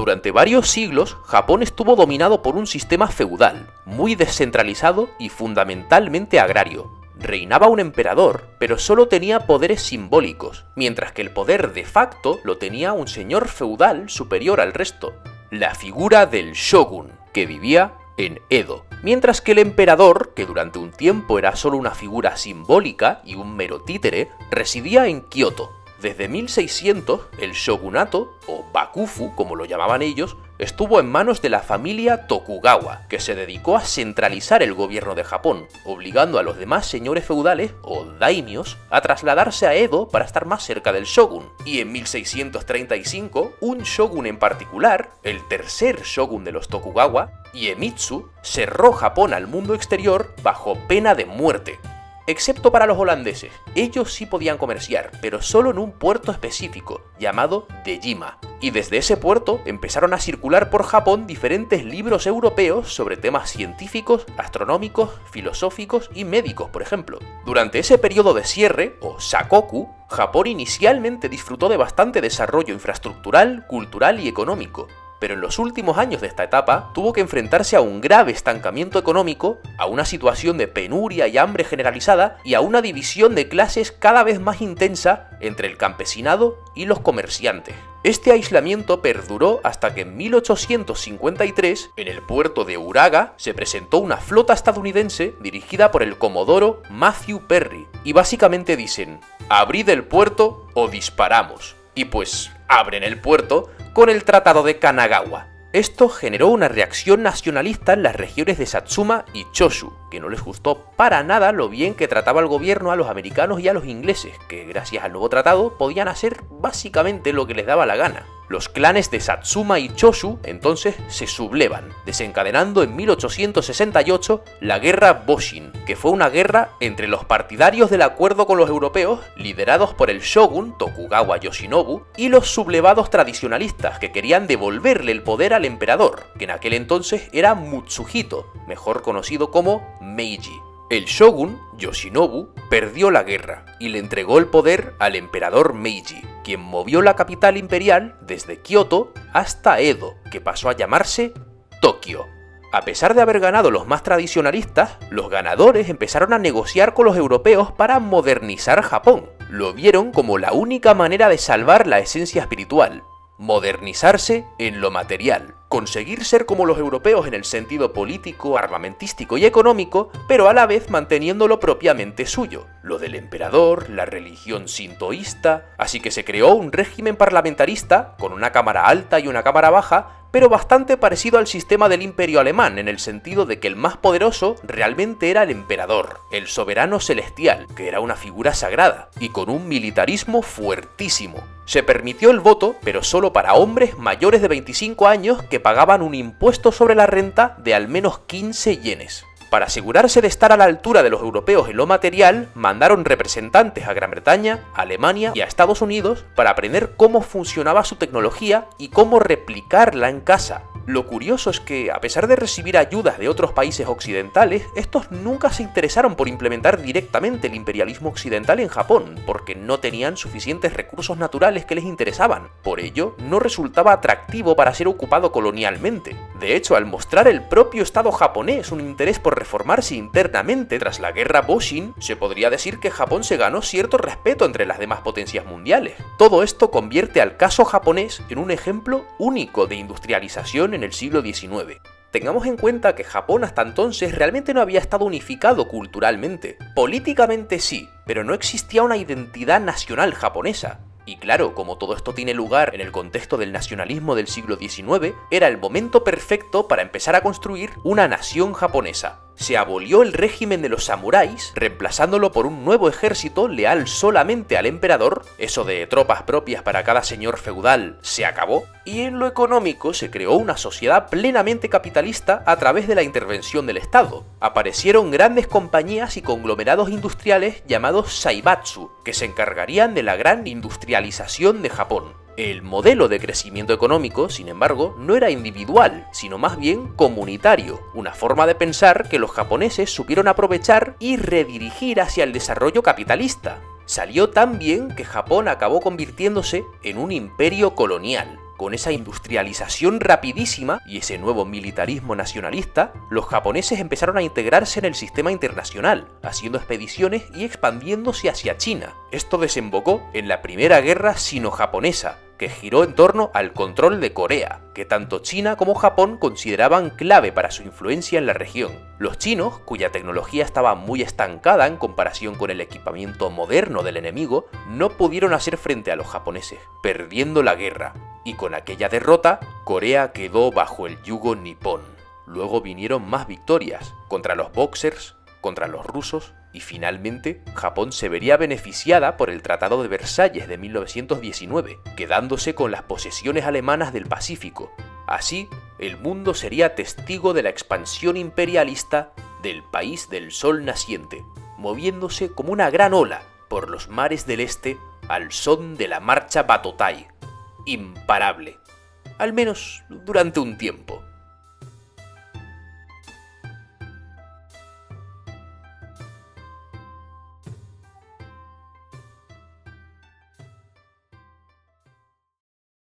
Durante varios siglos, Japón estuvo dominado por un sistema feudal, muy descentralizado y fundamentalmente agrario. Reinaba un emperador, pero solo tenía poderes simbólicos, mientras que el poder de facto lo tenía un señor feudal superior al resto, la figura del shogun, que vivía en Edo, mientras que el emperador, que durante un tiempo era solo una figura simbólica y un mero títere, residía en Kioto. Desde 1600, el shogunato, o bakufu como lo llamaban ellos, estuvo en manos de la familia Tokugawa, que se dedicó a centralizar el gobierno de Japón, obligando a los demás señores feudales, o daimios, a trasladarse a Edo para estar más cerca del shogun. Y en 1635, un shogun en particular, el tercer shogun de los Tokugawa, Iemitsu, cerró Japón al mundo exterior bajo pena de muerte. Excepto para los holandeses, ellos sí podían comerciar, pero solo en un puerto específico, llamado Dejima. Y desde ese puerto empezaron a circular por Japón diferentes libros europeos sobre temas científicos, astronómicos, filosóficos y médicos, por ejemplo. Durante ese periodo de cierre, o sakoku, Japón inicialmente disfrutó de bastante desarrollo infraestructural, cultural y económico. Pero en los últimos años de esta etapa tuvo que enfrentarse a un grave estancamiento económico, a una situación de penuria y hambre generalizada y a una división de clases cada vez más intensa entre el campesinado y los comerciantes. Este aislamiento perduró hasta que en 1853, en el puerto de Uraga, se presentó una flota estadounidense dirigida por el comodoro Matthew Perry, y básicamente dicen: abrid el puerto o disparamos. Y pues abren el puerto con el Tratado de Kanagawa. Esto generó una reacción nacionalista en las regiones de Satsuma y Choshu, que no les gustó para nada lo bien que trataba el gobierno a los americanos y a los ingleses, que gracias al nuevo tratado podían hacer básicamente lo que les daba la gana. Los clanes de Satsuma y Choshu entonces se sublevan, desencadenando en 1868 la Guerra Boshin, que fue una guerra entre los partidarios del acuerdo con los europeos, liderados por el shogun Tokugawa Yoshinobu, y los sublevados tradicionalistas que querían devolverle el poder al emperador, que en aquel entonces era Mutsuhito, mejor conocido como Meiji. El shogun, Yoshinobu, perdió la guerra y le entregó el poder al emperador Meiji, quien movió la capital imperial desde Kioto hasta Edo, que pasó a llamarse Tokio. A pesar de haber ganado los más tradicionalistas, los ganadores empezaron a negociar con los europeos para modernizar Japón. Lo vieron como la única manera de salvar la esencia espiritual: modernizarse en lo material, conseguir ser como los europeos en el sentido político, armamentístico y económico, pero a la vez manteniendo lo propiamente suyo, lo del emperador, la religión sintoísta. Así que se creó un régimen parlamentarista con una cámara alta y una cámara baja, pero bastante parecido al sistema del Imperio Alemán, en el sentido de que el más poderoso realmente era el emperador, el soberano celestial, que era una figura sagrada, y con un militarismo fuertísimo. Se permitió el voto, pero solo para hombres mayores de 25 años que pagaban un impuesto sobre la renta de al menos 15 yenes. Para asegurarse de estar a la altura de los europeos en lo material, mandaron representantes a Gran Bretaña, a Alemania y a Estados Unidos para aprender cómo funcionaba su tecnología y cómo replicarla en casa. Lo curioso es que, a pesar de recibir ayudas de otros países occidentales, estos nunca se interesaron por implementar directamente el imperialismo occidental en Japón, porque no tenían suficientes recursos naturales que les interesaban. Por ello, no resultaba atractivo para ser ocupado colonialmente. De hecho, al mostrar el propio Estado japonés un interés por reformarse internamente tras la Guerra Boshin, se podría decir que Japón se ganó cierto respeto entre las demás potencias mundiales. Todo esto convierte al caso japonés en un ejemplo único de industrialización en el siglo XIX. Tengamos en cuenta que Japón hasta entonces realmente no había estado unificado culturalmente. Políticamente sí, pero no existía una identidad nacional japonesa. Y claro, como todo esto tiene lugar en el contexto del nacionalismo del siglo XIX, era el momento perfecto para empezar a construir una nación japonesa. Se abolió el régimen de los samuráis, reemplazándolo por un nuevo ejército leal solamente al emperador. Eso de tropas propias para cada señor feudal se acabó. Y en lo económico se creó una sociedad plenamente capitalista a través de la intervención del Estado. Aparecieron grandes compañías y conglomerados industriales llamados Saibatsu, que se encargarían de la gran industrialización de Japón. El modelo de crecimiento económico, sin embargo, no era individual, sino más bien comunitario, una forma de pensar que los japoneses supieron aprovechar y redirigir hacia el desarrollo capitalista. Salió tan bien que Japón acabó convirtiéndose en un imperio colonial. Con esa industrialización rapidísima y ese nuevo militarismo nacionalista, los japoneses empezaron a integrarse en el sistema internacional, haciendo expediciones y expandiéndose hacia China. Esto desembocó en la Primera Guerra Sino-Japonesa, que giró en torno al control de Corea, que tanto China como Japón consideraban clave para su influencia en la región. Los chinos, cuya tecnología estaba muy estancada en comparación con el equipamiento moderno del enemigo, no pudieron hacer frente a los japoneses, perdiendo la guerra, y con aquella derrota, Corea quedó bajo el yugo nipón. Luego vinieron más victorias, contra los Boxers, contra los rusos, y finalmente Japón se vería beneficiada por el Tratado de Versalles de 1919, quedándose con las posesiones alemanas del Pacífico. Así, el mundo sería testigo de la expansión imperialista del país del sol naciente, moviéndose como una gran ola por los mares del este al son de la marcha Batotai, imparable, al menos durante un tiempo.